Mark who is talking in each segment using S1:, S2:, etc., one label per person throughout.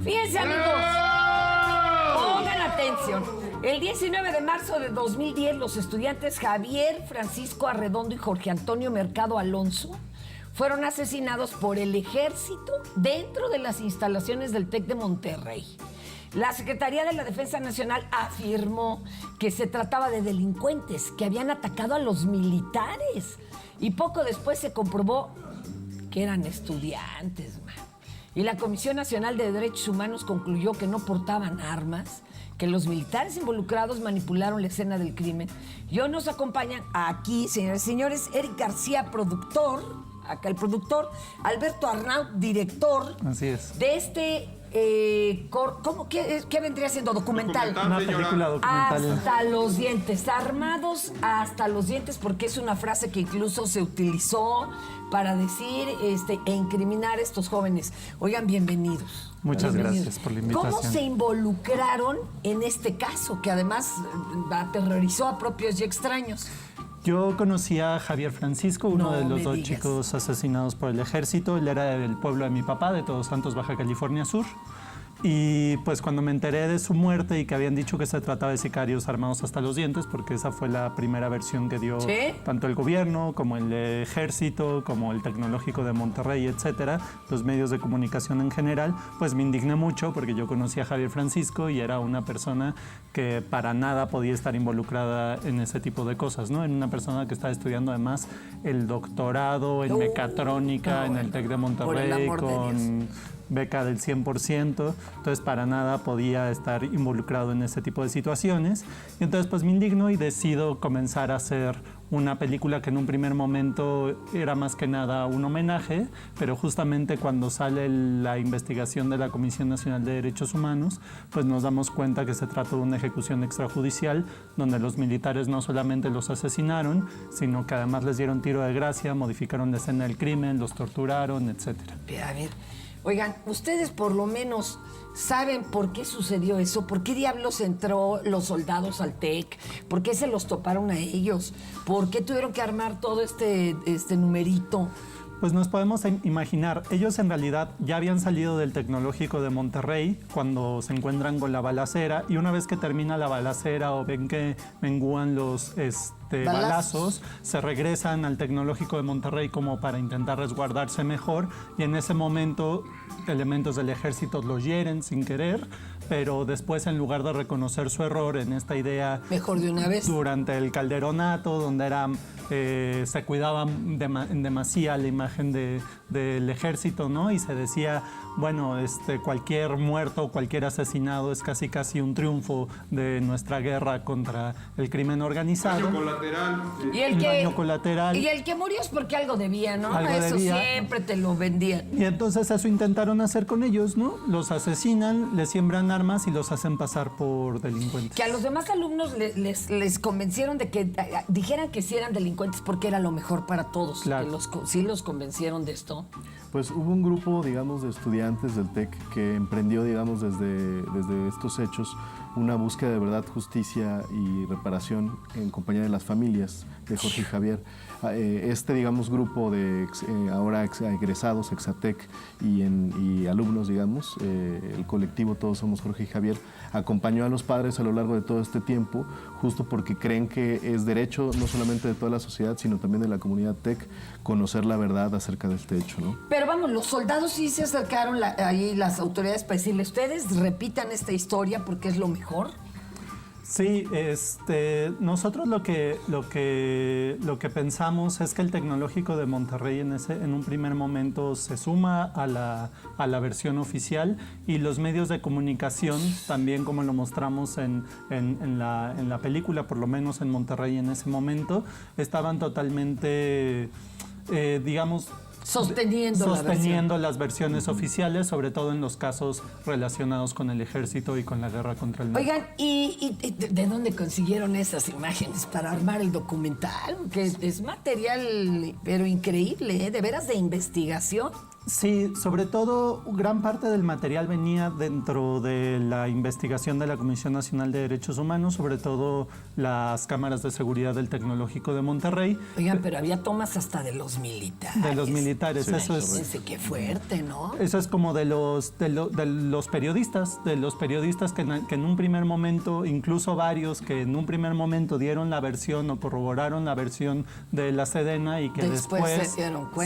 S1: Fíjense, amigos, pongan atención. El 19 de marzo de 2010, los estudiantes Javier Francisco Arredondo y Jorge Antonio Mercado Alonso fueron asesinados por el ejército dentro de las instalaciones del TEC de Monterrey. La Secretaría de la Defensa Nacional afirmó que se trataba de delincuentes que habían atacado a los militares. Y poco después se comprobó que eran estudiantes, man. Y la Comisión Nacional de Derechos Humanos concluyó que no portaban armas, que los militares involucrados manipularon la escena del crimen. Y hoy nos acompañan aquí, señores y señores, Eric García, productor, acá el productor, Alberto Arnaut, director.
S2: Así es.
S1: De este, ¿qué vendría siendo? Documental.
S2: Una película documental.
S1: Hasta los dientes, armados hasta los dientes, porque es una frase que incluso se utilizó para decir e incriminar a estos jóvenes. Oigan, bienvenidos.
S2: Muchas gracias por la invitación.
S1: ¿Cómo se involucraron en este caso, que además aterrorizó a propios y extraños?
S2: Yo conocí a Javier Francisco, uno de los dos
S1: digas.
S2: chicos asesinados por el ejército. Él era del pueblo de mi papá, de Todos Santos, Baja California Sur. Y pues cuando me enteré de su muerte y que habían dicho que se trataba de sicarios armados hasta los dientes, porque esa fue la primera versión que dio tanto el gobierno como el ejército, como el Tecnológico de Monterrey, etcétera, los medios de comunicación en general, pues me indigné mucho porque yo conocí a Javier Francisco y era una persona que para nada podía estar involucrada en ese tipo de cosas, ¿no? Era una persona que estaba estudiando además el doctorado en mecatrónica en el TEC de Monterrey con beca del 100%, entonces para nada podía estar involucrado en ese tipo de situaciones. Y entonces pues me indigno y decido comenzar a hacer una película que en un primer momento era más que nada un homenaje, pero justamente cuando sale la investigación de la Comisión Nacional de Derechos Humanos, pues nos damos cuenta que se trata de una ejecución extrajudicial donde los militares no solamente los asesinaron, sino que además les dieron tiro de gracia, modificaron la escena del crimen, los torturaron, etcétera.
S1: A ver, oigan, ustedes por lo menos saben por qué sucedió eso, por qué diablos entró los soldados al TEC, por qué se los toparon a ellos, por qué tuvieron que armar todo este numerito.
S2: Pues nos podemos imaginar, ellos en realidad ya habían salido del Tecnológico de Monterrey cuando se encuentran con la balacera y una vez que termina la balacera o ven que mengúan los balazos, se regresan al Tecnológico de Monterrey como para intentar resguardarse mejor y en ese momento elementos del ejército los hieren sin querer, pero después en lugar de reconocer su error en esta idea
S1: mejor de una vez
S2: durante el calderonato donde se cuidaba en demasía la imagen del ejército, ¿no? Y se decía, bueno, cualquier muerto, cualquier asesinado es casi un triunfo de nuestra guerra contra el crimen organizado.
S3: Daño colateral.
S2: Daño colateral.
S1: Y el que murió es porque algo debía, ¿no?
S2: Algo
S1: eso
S2: debía.
S1: Siempre te lo vendían.
S2: Y entonces eso intentaron hacer con ellos, ¿no? Los asesinan, les siembran armas y los hacen pasar por delincuentes.
S1: Que a los demás alumnos les convencieron de que dijeran que sí eran delincuentes porque era lo mejor para todos.
S2: Claro.
S1: Que sí los convencieron de esto.
S4: Pues hubo un grupo, digamos, de estudiantes del TEC que emprendió, digamos, desde estos hechos una búsqueda de verdad, justicia y reparación en compañía de las familias de Jorge y Javier. Digamos, grupo de ahora egresados, Exatec y alumnos, digamos, el colectivo Todos Somos Jorge y Javier, acompañó a los padres a lo largo de todo este tiempo, justo porque creen que es derecho no solamente de toda la sociedad, sino también de la comunidad TEC, conocer la verdad acerca de este hecho, ¿no?
S1: Pero vamos, los soldados sí se acercaron ahí las autoridades para decirle, ustedes repitan esta historia porque es lo mejor.
S2: Sí, nosotros lo que pensamos es que el Tecnológico de Monterrey en un primer momento se suma a la versión oficial y los medios de comunicación, también como lo mostramos en la película, por lo menos en Monterrey en ese momento, estaban totalmente, digamos, sosteniendo las versiones oficiales, sobre todo en los casos relacionados con el ejército y con la guerra contra el narco.
S1: Oigan, ¿y de dónde consiguieron esas imágenes para armar el documental? Que es material, pero increíble, ¿eh? De veras de investigación.
S2: Sí, sobre todo gran parte del material venía dentro de la investigación de la Comisión Nacional de Derechos Humanos, sobre todo las cámaras de seguridad del Tecnológico de Monterrey.
S1: Oigan, pero había tomas hasta de los militares.
S2: De los militares,
S4: Sí,
S2: eso es.
S1: Imagínense qué fuerte, ¿no?
S2: Eso es como de los periodistas, que en un primer momento, incluso varios que en un primer momento dieron la versión o corroboraron la versión de la Sedena y que después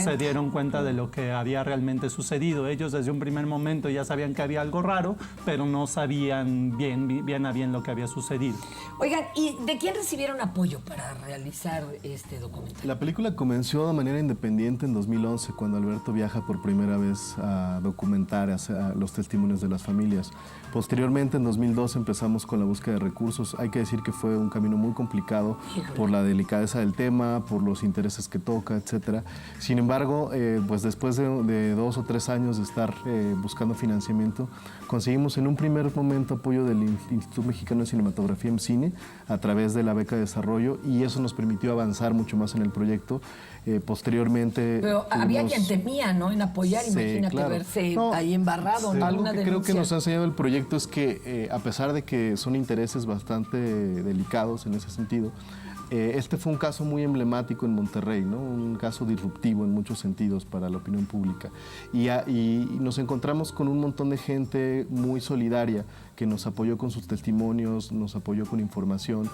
S2: se dieron cuenta de lo que había realmente sucedido. Ellos desde un primer momento ya sabían que había algo raro, pero no sabían bien a bien lo que había sucedido.
S1: Oigan, ¿y de quién recibieron apoyo para realizar este documental?
S4: La película comenzó de manera independiente en 2011, cuando Alberto viaja por primera vez a documentar a los testimonios de las familias. Posteriormente, en 2012, empezamos con la búsqueda de recursos. Hay que decir que fue un camino muy complicado por la delicadeza del tema, por los intereses que toca, etc. Sin embargo, pues después de 2 o 3 años de estar buscando financiamiento, conseguimos en un primer momento apoyo del Instituto Mexicano de Cinematografía en Cine a través de la beca de desarrollo, y eso nos permitió avanzar mucho más en el proyecto. Posteriormente...
S1: Pero había quien temía, ¿no?, en apoyar,
S4: Sí,
S1: imagínate
S4: claro.
S1: verse
S4: No,
S1: ahí embarrado.
S4: sí.
S1: ¿no?
S4: Algo
S1: Una
S4: que creo que
S1: denuncia.
S4: nos ha enseñado el proyecto es que, a pesar de que son intereses bastante delicados en ese sentido, este fue un caso muy emblemático en Monterrey, ¿no? Un caso disruptivo en muchos sentidos para la opinión pública. Y nos encontramos con un montón de gente muy solidaria que nos apoyó con sus testimonios, nos apoyó con información,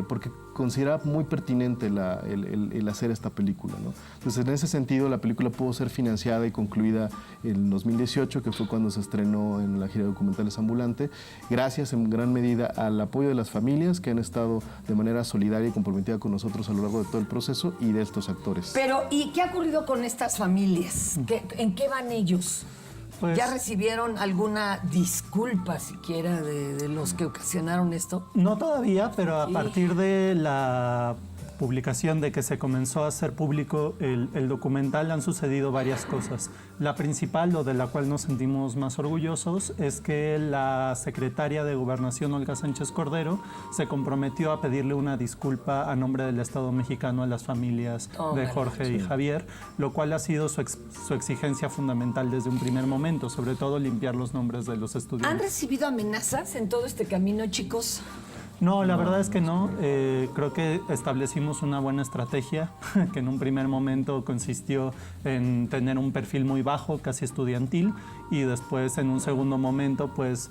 S4: porque consideraba muy pertinente el hacer esta película, ¿no? Entonces, en ese sentido, la película pudo ser financiada y concluida en 2018, que fue cuando se estrenó en la gira de documentales ambulante, gracias en gran medida al apoyo de las familias que han estado de manera solidaria y comprometida con nosotros a lo largo de todo el proceso, y de estos actores.
S1: Pero, ¿y qué ha ocurrido con estas familias? ¿En qué van ellos?
S2: Pues,
S1: ¿Ya recibieron alguna disculpa siquiera de los que ocasionaron esto?
S2: no todavía, pero a partir de la publicación de que se comenzó a hacer público el documental han sucedido varias cosas. La principal, o de la cual nos sentimos más orgullosos, es que la secretaria de Gobernación, Olga Sánchez Cordero, se comprometió a pedirle una disculpa a nombre del Estado mexicano a las familias de Jorge y Javier, lo cual ha sido su exigencia fundamental desde un primer momento, sobre todo limpiar los nombres de los
S1: ¿Han
S2: estudiantes.
S1: recibido amenazas en todo este camino, chicos?
S2: No, la verdad es que no. Creo que establecimos una buena estrategia que en un primer momento consistió en tener un perfil muy bajo, casi estudiantil, y después en un segundo momento pues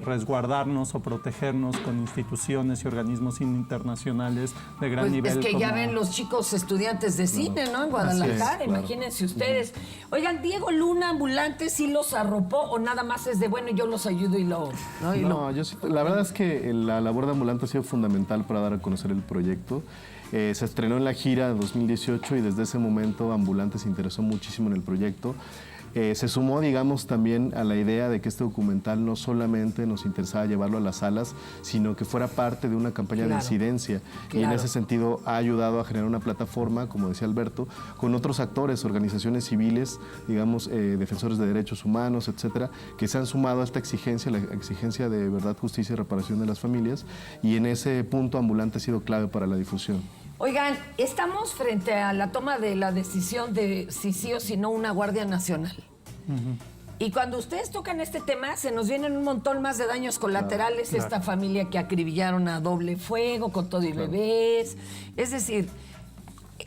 S2: resguardarnos o protegernos con instituciones y organismos internacionales de gran
S1: Pues
S2: nivel.
S1: es que ya
S2: como-
S1: ven los chicos estudiantes de cine, ¿no? En Guadalajara,
S4: claro.
S1: imagínense ustedes. Oigan, Diego Luna, ambulante, ¿sí los arropó o nada más es de, bueno, yo los ayudo y lo... ¿no? Y
S4: No, la verdad es que la labor de ambulante ha sido fundamental para dar a conocer el proyecto. Se estrenó en la gira de 2018 y desde ese momento Ambulante se interesó muchísimo en el proyecto. Se sumó, digamos, también a la idea de que este documental no solamente nos interesaba llevarlo a las salas, sino que fuera parte de una campaña de incidencia. Y en
S1: Claro.
S4: ese sentido ha ayudado a generar una plataforma, como decía Alberto, con otros actores, organizaciones civiles, digamos, defensores de derechos humanos, etcétera, que se han sumado a esta exigencia, la exigencia de verdad, justicia y reparación de las familias. Y en ese punto Ambulante ha sido clave para la difusión.
S1: Oigan, estamos frente a la toma de la decisión de si sí o si no una Guardia Nacional. Y cuando ustedes tocan este tema, se nos vienen un montón más de daños colaterales.
S2: Claro.
S1: Esta familia que acribillaron a doble fuego con todo y bebés. Es decir,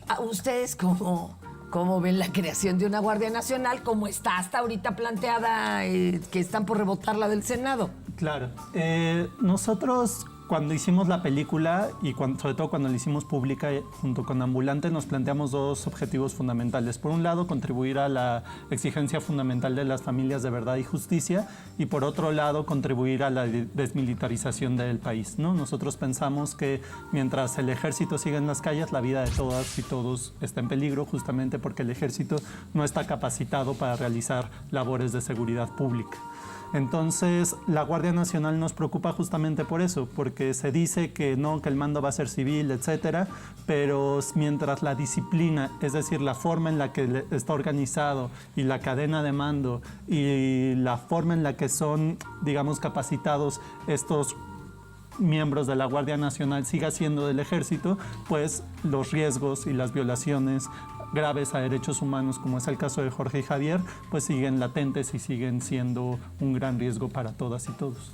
S1: ¿a ustedes cómo ven la creación de una Guardia Nacional? ¿Cómo está hasta ahorita planteada, que están por rebotarla del Senado?
S2: Claro. Nosotros, cuando hicimos la película y sobre todo cuando la hicimos pública junto con Ambulante, nos planteamos dos objetivos fundamentales. Por un lado, contribuir a la exigencia fundamental de las familias de verdad y justicia, y por otro lado, contribuir a la desmilitarización del país, ¿no? Nosotros pensamos que mientras el ejército siga en las calles, la vida de todas y todos está en peligro, justamente porque el ejército no está capacitado para realizar labores de seguridad pública. Entonces, la Guardia Nacional nos preocupa justamente por eso, porque se dice que no, que el mando va a ser civil, etcétera, pero mientras la disciplina, es decir, la forma en la que está organizado y la cadena de mando y la forma en la que son, digamos, capacitados estos miembros de la Guardia Nacional siga siendo del ejército, pues los riesgos y las violaciones graves a derechos humanos, como es el caso de Jorge y Javier, pues siguen latentes y siguen siendo un gran riesgo para todas y todos.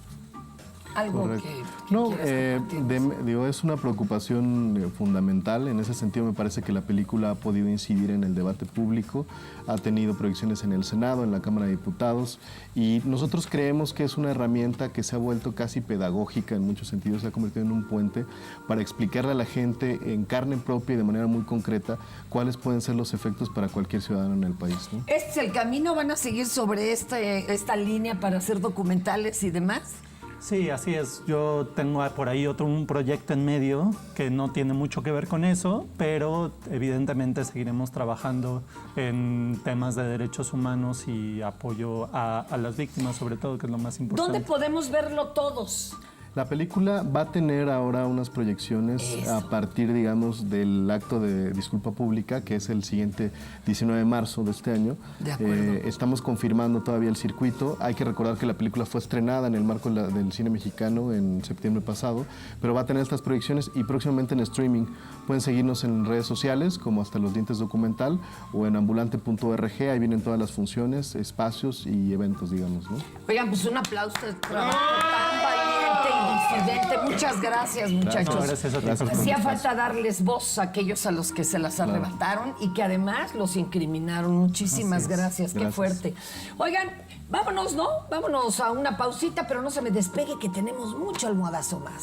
S1: Algo
S4: Correcto.
S1: que
S4: No,
S1: quieras compartirnos.
S4: digo, es una preocupación fundamental. En ese sentido, me parece que la película ha podido incidir en el debate público, ha tenido proyecciones en el Senado, en la Cámara de Diputados, y nosotros creemos que es una herramienta que se ha vuelto casi pedagógica en muchos sentidos, se ha convertido en un puente para explicarle a la gente en carne propia y de manera muy concreta cuáles pueden ser los efectos para cualquier ciudadano en el país, ¿no?
S1: ¿Este es el camino? ¿Van a seguir sobre esta línea para hacer documentales y demás?
S2: Sí, así es. Yo tengo por ahí un proyecto en medio que no tiene mucho que ver con eso, pero evidentemente seguiremos trabajando en temas de derechos humanos y apoyo a las víctimas, sobre todo, que es lo más importante.
S1: ¿Dónde podemos verlo todos?
S4: La película va a tener ahora unas proyecciones a partir, digamos, del acto de disculpa pública, que es el siguiente 19 de marzo de este año.
S1: De acuerdo.
S4: Estamos confirmando todavía el circuito. Hay que recordar que la película fue estrenada en el marco del cine mexicano en septiembre pasado, pero va a tener estas proyecciones y próximamente en streaming. Pueden seguirnos en redes sociales, como Hasta los Dientes Documental, o en ambulante.org. Ahí vienen todas las funciones, espacios y eventos, digamos, ¿no?
S1: Oigan, pues un aplauso de trabajo tan valiente y disidente. Muchas gracias, muchachos.
S2: No, gracias a ti.
S4: Gracias.
S1: Hacía falta darles voz a aquellos a los que se las arrebataron y que además los incriminaron. Muchísimas
S2: Así es.
S1: gracias, qué
S4: Gracias.
S1: fuerte. Oigan, vámonos, ¿no? Vámonos a una pausita, pero no se me despegue que tenemos mucho almohadazo más.